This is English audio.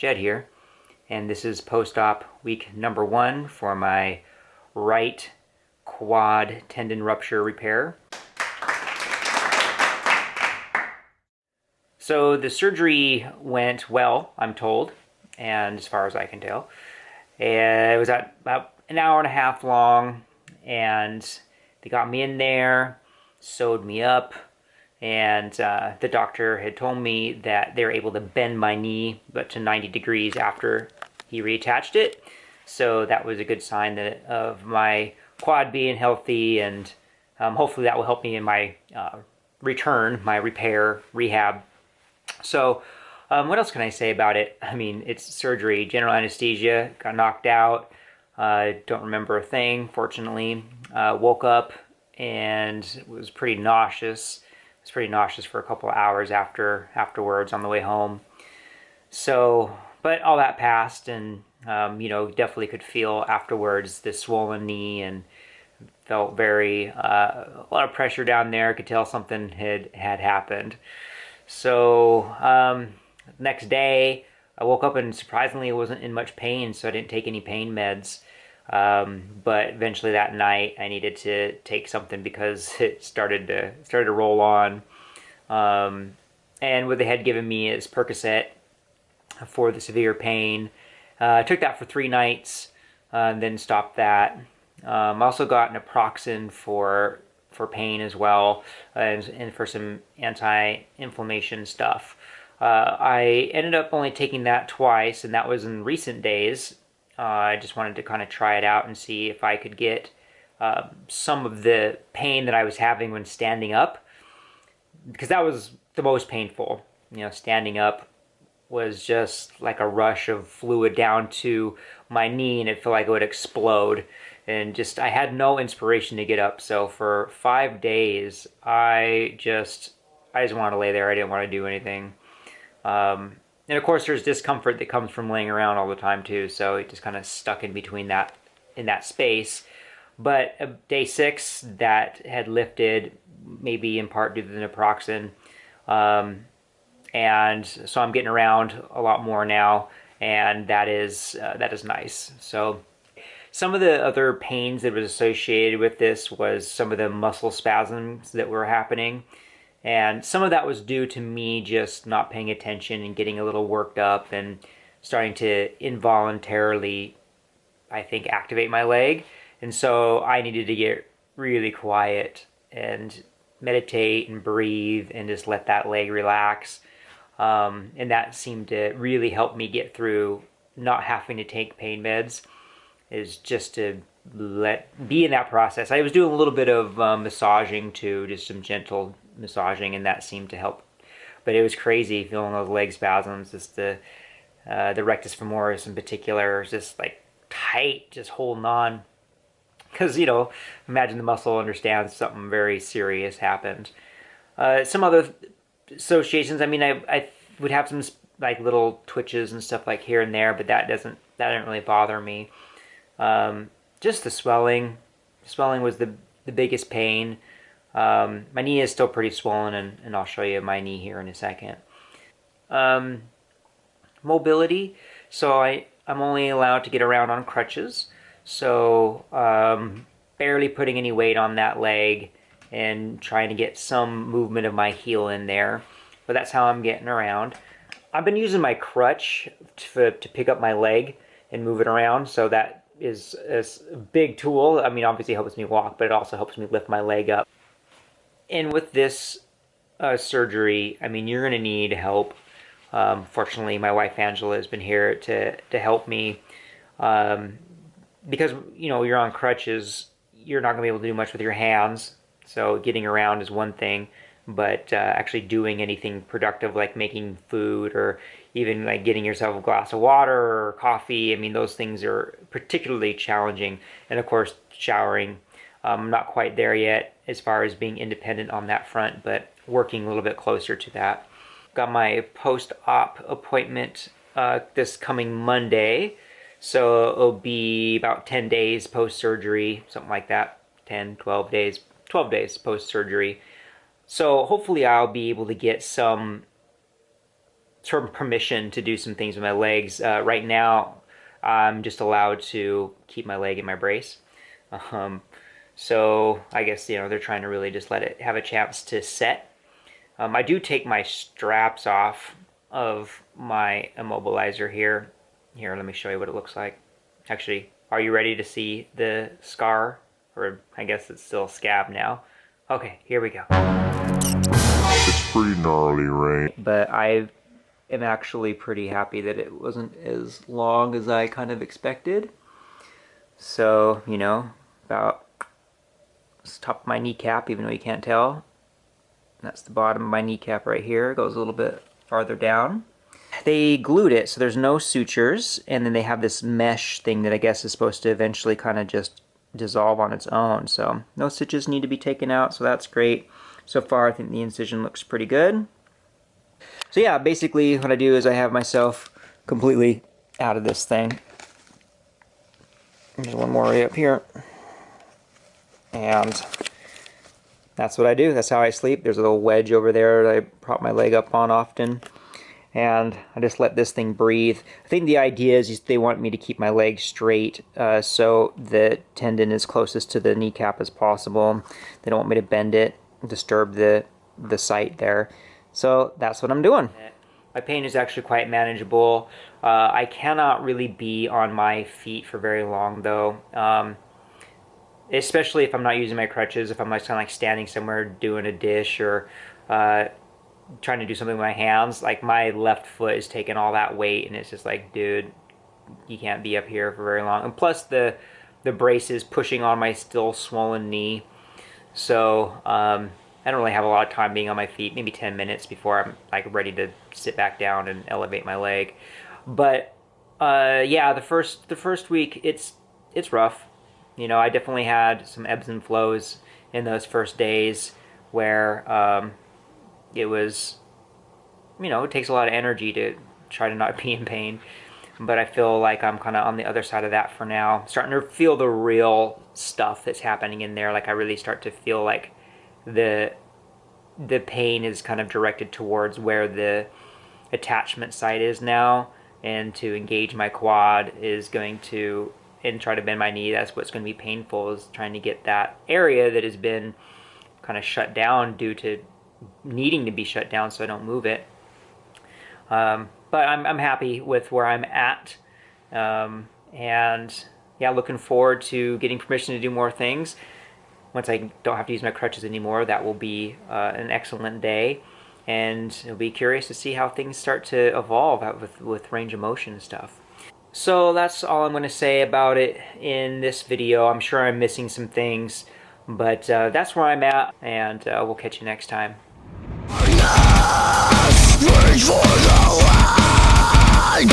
Jed here, and this is post-op week number 1 for my right quad tendon rupture repair. So the surgery went well, I'm told, and as far as I can tell. It was about an hour and a half long, and they got me in there, sewed me up, and the doctor had told me that they were able to bend my knee but to 90 degrees after he reattached it. So that was a good sign of my quad being healthy, and hopefully that will help me in my return, my repair, rehab. So what else can I say about it? I mean, it's surgery, general anesthesia, got knocked out, don't remember a thing, fortunately. Woke up and was pretty nauseous. It was pretty nauseous for a couple of hours afterwards on the way home. So, but all that passed, and definitely could feel afterwards this swollen knee, and felt a lot of pressure down there. Could tell something had happened. So next day I woke up and surprisingly I wasn't in much pain, so I didn't take any pain meds. But eventually that night I needed to take something because it started to roll on. And what they had given me is Percocet for the severe pain. I took that for 3 nights, then stopped that. I also got naproxen for pain as well, and for some anti-inflammation stuff. I ended up only taking that twice, and that was in recent days. I just wanted to kind of try it out and see if I could get some of the pain that I was having when standing up, because that was the most painful. Standing up was just like a rush of fluid down to my knee, and it felt like it would explode. And I had no inspiration to get up. So for 5 days, I just wanted to lay there. I didn't want to do anything. And of course, there's discomfort that comes from laying around all the time too. So it just kind of stuck in between in that space. But day 6, that had lifted, maybe in part due to the naproxen. And so I'm getting around a lot more now, and that is nice. So some of the other pains that was associated with this was some of the muscle spasms that were happening. And some of that was due to me just not paying attention and getting a little worked up and starting to involuntarily, I think, activate my leg. And so I needed to get really quiet and meditate and breathe and just let that leg relax. And that seemed to really help me get through not having to take pain meds, is just to be in that process. I was doing a little bit of massaging too, just some gentle massaging, and that seemed to help. But it was crazy feeling those leg spasms. Just the rectus femoris in particular is just like tight, just holding on. Because, imagine the muscle understands something very serious happened. Some other associations, I mean, I would have some like little twitches and stuff like here and there, but that didn't really bother me. Just the swelling. Swelling was the biggest pain. My knee is still pretty swollen, and I'll show you my knee here in a second. Mobility. So I'm only allowed to get around on crutches. So barely putting any weight on that leg and trying to get some movement of my heel in there. But that's how I'm getting around. I've been using my crutch to pick up my leg and move it around, so that is a big tool. I mean, obviously it helps me walk, but it also helps me lift my leg up. And with this surgery, I mean, you're going to need help. Fortunately, my wife Angela has been here to help me, because you're on crutches. You're not going to be able to do much with your hands, so getting around is one thing, but actually doing anything productive like making food or even like getting yourself a glass of water or coffee, I mean, those things are particularly challenging. And of course, showering. I'm not quite there yet as far as being independent on that front, but working a little bit closer to that. Got my post-op appointment this coming Monday, so it'll be about 10 days post-surgery, something like that. 10, 12 days post-surgery. So hopefully I'll be able to get some sort of permission to do some things with my legs. Right now, I'm just allowed to keep my leg in my brace. So I guess, you know, they're trying to really just let it have a chance to set. I do take my straps off of my immobilizer here. Here, let me show you what it looks like. Actually, are you ready to see the scar? Or I guess it's still scab now. Okay, here we go. It's pretty gnarly, right? But I am actually pretty happy that it wasn't as long as I kind of expected. So, you know, about the top of my kneecap, even though you can't tell. That's the bottom of my kneecap right here. It goes a little bit farther down. They glued it, so there's no sutures, and then they have this mesh thing that I guess is supposed to eventually kind of just dissolve on its own. So no stitches need to be taken out, so that's great. So far, I think the incision looks pretty good. So yeah, basically what I do is I have myself completely out of this thing. There's one more way up here. And that's what I do. That's how I sleep. There's a little wedge over there that I prop my leg up on often. And I just let this thing breathe. I think the idea is they want me to keep my leg straight so the tendon is closest to the kneecap as possible. They don't want me to bend it, disturb the site there. So that's what I'm doing. My pain is actually quite manageable. I cannot really be on my feet for very long though. Especially if I'm not using my crutches, if I'm like kind of like standing somewhere doing a dish or trying to do something with my hands, like my left foot is taking all that weight and it's just like, dude, you can't be up here for very long. And plus the brace is pushing on my still swollen knee. So I don't really have a lot of time being on my feet, maybe 10 minutes before I'm like ready to sit back down and elevate my leg. But yeah, the first week it's rough. You know, I definitely had some ebbs and flows in those first days where it was, you know, it takes a lot of energy to try to not be in pain. But I feel like I'm kind of on the other side of that for now. Starting to feel the real stuff that's happening in there. Like I really start to feel like the pain is kind of directed towards where the attachment site is now. And to engage my quad is going to, and try to bend my knee, that's what's going to be painful, is trying to get that area that has been kind of shut down due to needing to be shut down so I don't move it. But I'm happy with where I'm at. And yeah, looking forward to getting permission to do more things. Once I don't have to use my crutches anymore, that will be an excellent day. And it'll be curious to see how things start to evolve with range of motion and stuff. So that's all I'm going to say about it in this video. I'm sure I'm missing some things, but that's where I'm at, and we'll catch you next time. Reach for the light.